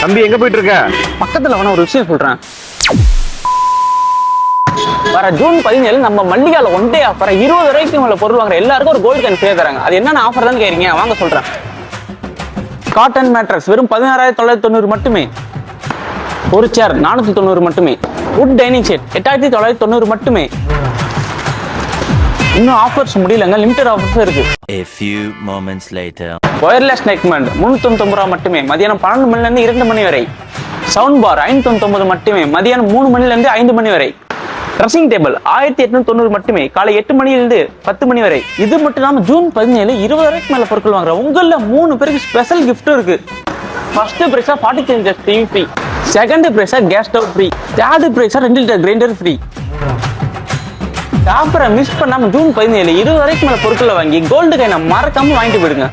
தம்பி எங்க போயிட்டு இருக்க? பக்கத்துல வேணா ஒரு விஷயம் சொல்றேன். வர ஜூன் 17 நம்ம மல்லிகால ஒன் டே ஆஃபர் 20 ரூபாய்க்கு மேல பொருள் வாங்குற எல்லாருக்கும் ஒரு கோல்டு காயின் ஃப்ரீயா தராங்க. அது என்னென்ன ஆஃபர் தான் கேக்குறீங்க? வாங்க சொல்றேன். காட்டன் மேட்ரஸ் வெறும் 16,990 மட்டுமே. ஒரு சேர் 490 மட்டுமே. வுட் டைனிங் செட் 8,990 மட்டுமே. இன்னும் ஆஃபர்ஸ் முடியலங்க, லிமிடெட் ஆஃபர்ஸ் இருக்கு. A few moments later. Wireless neck band 399 ரூபா மட்டுமே, மதியானம் 12 மணில இருந்து 2 மணி வரை. சவுண்ட் பார் 599 மட்டுமே, மதியானம் 3 மணில இருந்து 5 மணி வரை. ட்ரெஸ்ஸிங் டேபிள் 1890 மட்டுமே, காலை 8 மணிலிருந்து 10 மணி வரை. இது மட்டும் இல்லாம ஜூன் 17 20 ரூபாய்க்கு மேல பொருட்கள் வாங்குற உங்கள 3 பேருக்கு ஸ்பெஷல் கிஃப்ட் இருக்கு. ஃபர்ஸ்ட் பிரைஸா 43 இன்ச் டிவி ஃப்ரீ, செகண்ட் பிரைஸா கேஸ் ஸ்டவ் ஃப்ரீ, தேர்ட் பிரைஸா 2 லிட்டர் கிரைண்டர் ஃப்ரீ. ஆஃபரை மிஸ் பண்ணாம ஜூன் 17 20 வரைக்கும் மேல பொருட்களை வாங்கி கோல்டு காயினை மறக்காம வாங்கிட்டு போயிடுங்க.